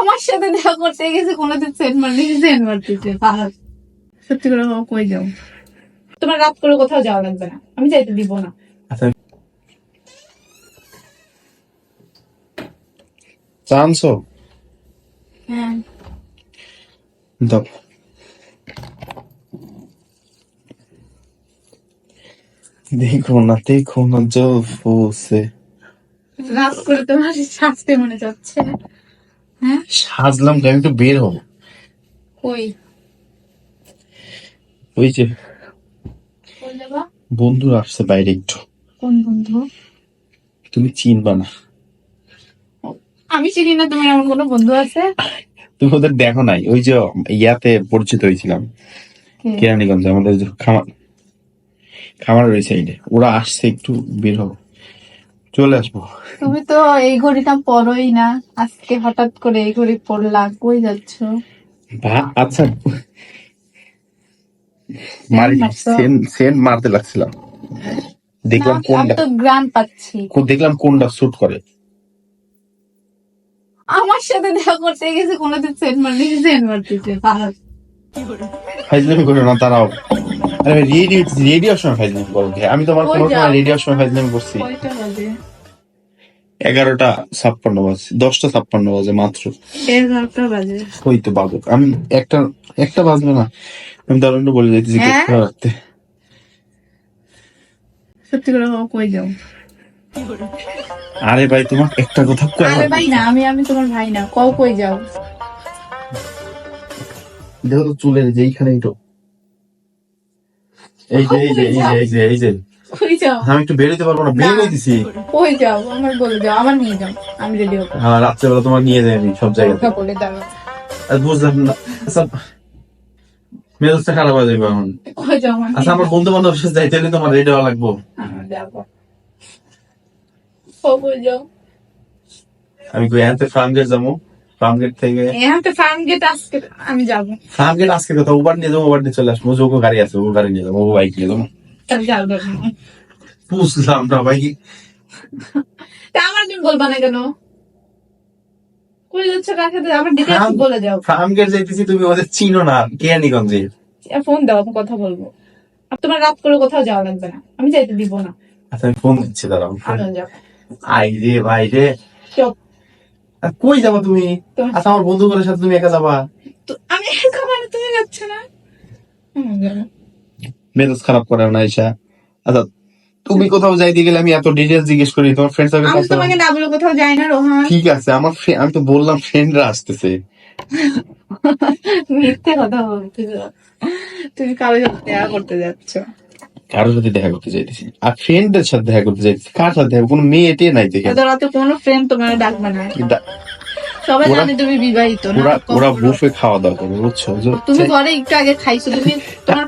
আমার সাথে দেখা করতে গেছে কোনোদিন সেন্ট মারতেছে সেন্ট মারতেছে পাহাড়। সত্যি করে বাবা কই যাও? তোমার রাত করে কোথাও যাওয়া লাগবে না, আমি যাইতে দিব না। জানছো হ্যাঁ দাও দেখো না জল ফুসে। রাত করে তোমার সাজতে মনে যাচ্ছে। হ্যাঁ সাজলাম যে আমি একটু বের হবো। কই ওই যে কই যাবা? বন্ধুরা আসছে বাইরে একটু, কোন বন্ধু? তুমি চিনবা না। আমি চিনি না, তোমার এমন কোনো বন্ধু আছে? তুমি ওদের দেখো নাই? ওই যে ইয়াতে পরিচিত হয়েছিলাম কেরানীগঞ্জে, আমাদের যে খামার ওই সাইডে। ওরা আসছে, একটু বের হবো, চলে আসবো। তুমি তো এই ঘড়িটা পরোই না, আজকে হঠাৎ করে এই ঘড়ি পরলা, কই যাচ্ছ? আচ্ছা সেন্ট মারতে লাগছিলাম, দেখলাম আমি কোনটা তো গ্রান পাচ্ছি। দেখলাম কোনটা স্যুট করে। আমার সাথে দেখা করতে গেছে কোনোদিন সেন্ট মারতেছে সেন্ট মারতেছে পাহাড়। ফাইজলামি করো না, তারাও। আরে রেডিওর সময় ফাইজলামি করো। আমি তোমার কোনো সময় রেডিওর সময় ফাইজলামি করছি? কয়টা বাজে? 11:56 বাজে, 10:56 বাজে মাত্র। 11টা বাজে। ওই তো বাবু, আমি একটা বাজবে না, আমি দারুণ বলে যাইতেছি রাখতে। সত্যি করে বাবা কই যাও? আরে ভাই তোমার একটা কথা আরে ভাই না, আমি তোমার ভাই না, কই যাও? দেখো তো চুলের যে এইখানে এই যে কই যাও? আমি একটু বেরোতে পারবো না, বের হয়ে দিছি। কই যাও আমার বলে যাও, আমার নিয়ে যাও, আমি রেডি হবো। রাত্রেবেলা তোমার নিয়ে যাই আমি সব জায়গায়। বলে দাও বুঝলাম না, সব মেজাজটা খারাপ হয়ে যাবে এখন। কই যাও? আচ্ছা আমার বন্ধু বান্ধব সাথে যাইতে হলে তোমার রেডি হওয়া লাগবো। যাবো। কই যাও? আমি এখানে ফার্ম গেট যাবো, ফার্ম গেট থেকে ফার্ম গেট আজকে আমি যাবো। ফার্ম গেট আজকে কথা উবার নিয়ে যাবো, উবার নিয়ে চলে আসবো। ওকে গাড়ি আছে, ও গাড়ি নিয়ে যাবো, ও বাইক নিয়ে যাবো। তাহলে যাও। বুঝলাম না ভাই, আমার তুমি বলবা না কেন? কই যাচ্ছ কার সাথে? আমার ডিটেইলস বলে যাও। ফার্ম গেট যাইতেছি, তুমি ওদের চিনো না, কেরানীগঞ্জে। ফোন দাও, আমি কথা বলবো। আর তোমার রাত করে কোথাও যাওয়া লাগবে না, আমি যাইতে দিব না। আচ্ছা আমি ফোন দিচ্ছি, দাঁড়াও। আমিও যাবো। আই রে ভাই রে, চুপ। কই যাবা তুমি? আচ্ছা আমার বন্ধুগুলোর সাথে তুমি একা যাবা? আমি একা মানে তুমি যাচ্ছ না? মেজাজ খারাপ করে না ঈশা। আচ্ছা তুমি কোথাও যাইতে গেলে আমি এত ডিটেলস জিজ্ঞেস করি? তোমার ফ্রেন্ড আমি তোমাকে না বলে কোথাও যাই না রোহান। ঠিক আছে, আমি তো বললাম ফ্রেন্ডরা আসতেছে। মিথ্যে কথা বলতেছ, তুমি কারোর সাথে দেখা করতে যাচ্ছ। কারোর সাথে দেখা করতে যাইতেছি? আর ফ্রেন্ডদের সাথে দেখা করতে যাইতেছি? কার সাথে দেখা? কোনো মেয়ে এটে নাই দেখে। এত রাতে কোনো ফ্রেন্ড তোমার ডাকবে না, সবাই জানে তুমি বিবাহিত না। ওরা বুফে খাওয়া দাওয়া করে, বুঝছো? তুমি ঘরে একটু আগে খাইছো, তুমি তোমার